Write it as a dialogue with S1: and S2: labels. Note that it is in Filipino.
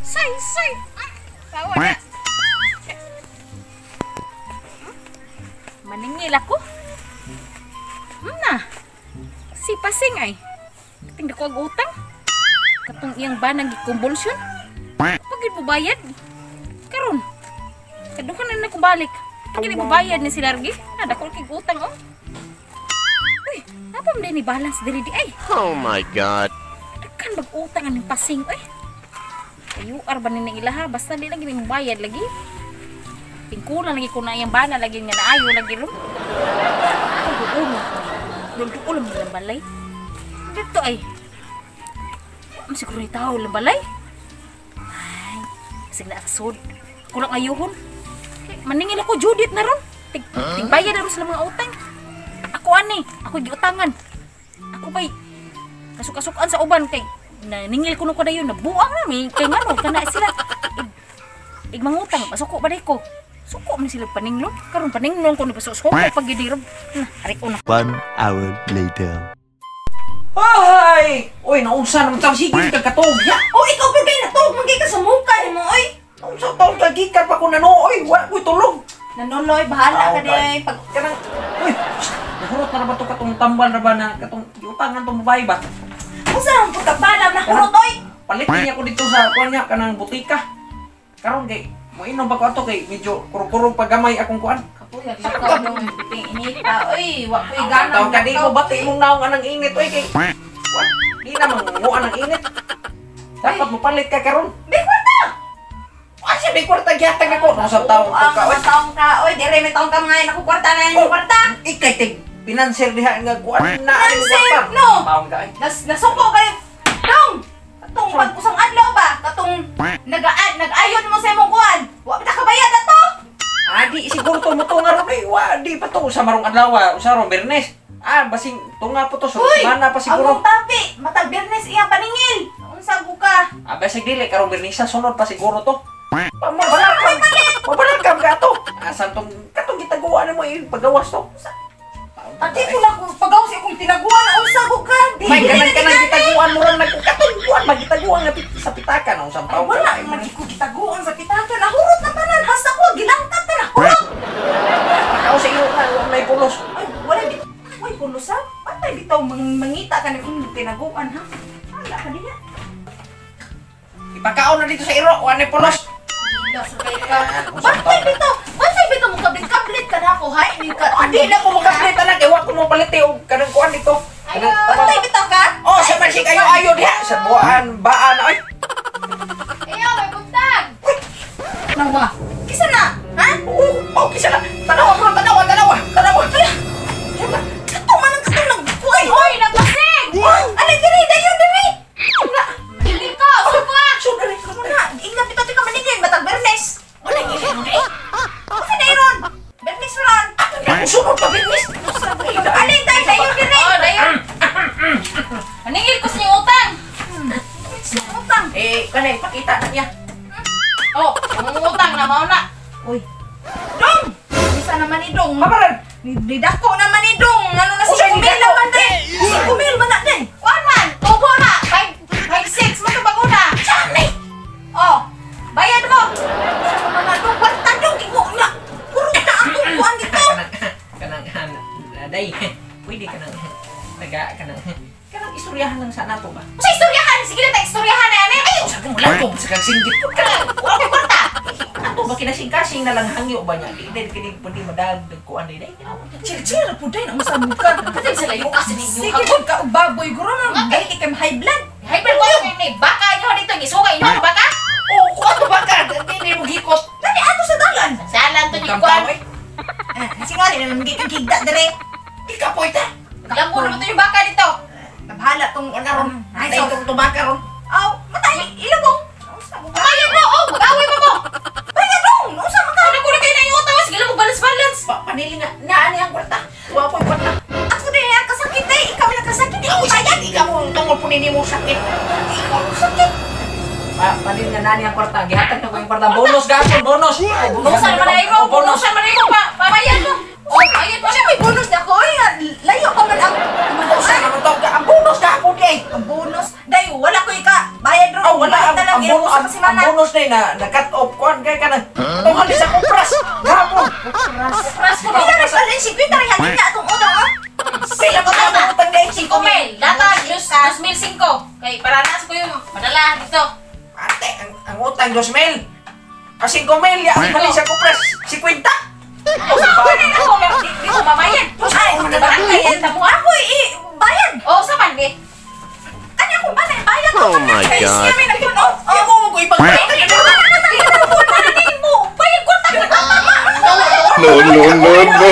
S1: Say. Tawa na. Maningil ako. Na. Si Pasing ay. Kating dako ang utang. Katong iyang banang gikumbulsyon. Pagid mo bayad. Karon. Kadukan na nakubalik. Pagid mo bayad ni si Largi. Dako kay utang oh. Uy, apa mo din ni balance diri di ay.
S2: Oh my God.
S1: Kan bag-utang ang Pasing ay. Ayuar ba nila ilaha basta di lagi mo bayad lagi. Pingkulan lagi ko na iyang bana lagi nga naayo lagi ron. Dito ulam ng balay. Dito ay. Ang siguro ni tao ng balay. Ay, kasi naasod. Kulang ayuhon. Maningil ako Judith na ron. Tigbayad na ron sa mga utang. Ako ani, ako giutangan. Ako ba'y kasuk-kasukan sa uban kay naningil ko na yun. Nabuang na may kay ngano kana sila. Mangutang, masuko ba ko? Suko man sila paninglon. Karon paninglon ko ni pasuko pag gidirom. Ari ko na.
S2: 1 hour later.
S3: Ay! Uy, naunsa naman tawag sige ka katog. Ya! Oh, ikaw pa kayo natog. Magay ka sa mukha mo, oy. Naunsa tawag ka gikan pa ko na no, oy. Wala ko'y tulog.
S1: Nanoloy, bahala ka din.
S3: Pag kanang, uy, nahurot na ba ito katong tambal na ba na katong iutangan tong babae ba?
S1: Kung saan ang pagkabala na kurot, oy?
S3: Palitin niya ko dito sa kuwan niya, kanang butika. Karon kay, mo inom ba ko ato kay medyo kuro-kuro pagamay akong kuwan.
S1: Kapuya, ikaw nung init ka, oy. Wakoy
S3: Tawag
S1: ganang
S3: ka di mo bati mong naong anang init, oy kay. What? Di naman mo anang init. Dapat mo palit ka karon.
S1: May kwarta!
S3: Ay, siya may kwarta gyatag ako. Nasa taong ka, oy.
S1: Taong ka, oy. Dire, may taong ka ngayon. Ako kwarta na yung kwarta.
S3: Ikay tig pinanser diha nga kuan na
S1: Pinanser, no?
S3: Taong ka ay.
S1: Nasuko kayo. Dong! Katong pagpusang adlaw ba? Katong nag-ayon mo sa imong kuwan. Wa kita kabayad na to.
S3: Adi siguro to mo tunga ron eh. Wa di pa to sa marong adlaw, sa ron Bernes. Basing tunga po to so mana pa siguro.
S1: Among tapi, matag Bernes iya paningil. Unsa ko ka?
S3: Basig dili karong Bernes sunod pa siguro to. Mabalakam ka to. Asan tong katong gitaguan mo pagawas to.
S1: Ati ko na ko pagaw si akong tinaguan unsa ko ka?
S3: May kanang gitaguan mo ron nagkatungguan magitaguan nga sa pitakan ang usang tawo.
S1: Wala man ko gitaguan sa pitakan. Nahurot na tanan hasta ko gilangkat na nahurot.
S3: Pakaw sa iyo na may pulos.
S1: Ay, wala di. Uy, pulos ha? Patay bitaw mangita ka na kung tinaguan ha? Wala ka diya.
S3: Ipakaw na dito sa iro, wala pulos.
S1: Sakay ka. Bantay bitaw! Bantay bitaw mo kablit-kablit ka na ako, hay?
S3: Hindi na ko magkaplit anak, ewan ko mo paliti o kanang kuhan dito.
S1: Bantay bitaw ka?
S3: Oh, sa mansik kayo ayo diha. Sa buhaan, baan, ay.
S1: Ayaw, may buntag! Nawa, kisa na? Ha?
S3: Oh, kisa na. Tanawa bro, tanawa.
S1: Katong man ang katong nagkuhay! Hoy, nagpasig! Alay, diri, dayon, diri! Hindi ka, suka!
S3: Sugari,
S1: Ano na? Ingat bitaw di ka maningin, matag Bernes! Wala, Kasi na iron! Bernes ron!
S3: sunod pa binis.
S1: Alay, dayon, diri! Oh, dayon! Maningil ko sa niyong utang! Utang!
S3: Kanay, pakita na niya.
S1: Oh, yung utang na mauna. Uy. Dong! Bisa naman ni Dong.
S3: Mabaran.
S1: Didako naman ni Dong. Ano na si
S3: Usay
S1: Kumil
S3: didako?
S1: naman din. Si Kumil man na din. Kuan man. Tubo na. 5-6 matubag una. Sani. Oh. Bayad mo. Sa mga na Dong. Kwarta Dong. Iko na. Puro na ako. Kuan dito.
S3: Kanang, day. Pwede ka nang, kanang istoryahan lang sana to ba?
S1: Sa istoryahan. Sige na tayo istoryahan na yan. Ay!
S3: Sabi mo lang kung sa kasinggit ko ka.
S1: Wala ko kwarta.
S3: Ato ba kinasing-kasing na lang hangyo ba niya? Di kini pwede madagdag ko ano day.
S1: Chill po din ang masabog ka. Kasi sa layo kasi ninyo. Sige po ka, baboy guro na. Galit ikay high blood. High blood ko yung baka nyo dito. Isukay nyo ang baka.
S3: Oh, kung ato ba ka? Hindi mo hikot.
S1: Dali ato sa dalan. Salan to ni Kwan. Singali na namigay kang kigda dere.
S3: Ika po ita.
S1: Lamuro mo to yung baka dito. Nabahala tong
S3: Karon.
S1: Ay,
S3: Ay,
S1: so.
S3: itong tubaka ron.
S1: Aw, matay. Ilabong. Kaya mo, oh. Mag-away mo mo. Kaya dong. Nusa maka. Ano ko na kayo na yung utawa. Sige lang mo balance-balance.
S3: Panili nga. Naan ang kwarta. Tuwa po yung kwarta.
S1: Ako din yan kasakit eh. Ikaw na kasakit.
S3: Ikaw sayang. Ikaw mo tungkol po nini mo sakit.
S1: Ikaw sakit.
S3: Panili nga nani ang kwarta. Gihatag na ko yung kwarta. Bonus gapon, bonus.
S1: Bunusan man ay mo. Bunusan man ay mo pa. Pamayan mo. Oh, ayun mo siya may bonus na ko. Layo ka man ang
S3: Sa naman to, ang bonus gapon eh.
S1: ang bonus. Day, wala ko ika. Bayad ron.
S3: Oh, wala.
S1: Bayad ang ilong sa si
S3: ang
S1: Mana.
S3: bonus na na-cut off kuan kay ka na. Ang halis sa kupras. Gapon.
S1: Pras ko ba?
S4: Kita rin si Peter, hangin na itong utang ha.
S3: Sila ko na utang na
S1: 5,000. Dapat 2,005. Kay para na ko yung madala dito.
S3: Ate, ang utang 2,000. Kasi 5,000 ya, halis sa kupras 50.
S1: O sa ako na ako lang di ko mabayad. Ay, barangay mo ako
S4: Bayad!
S1: Oh, sa man eh.
S4: Kanya kung ba na bayad?
S2: Oh my God.
S1: Kami na yun. Oh,
S3: Ay mo ko ibang
S1: bayad ko
S2: No, no, no, no.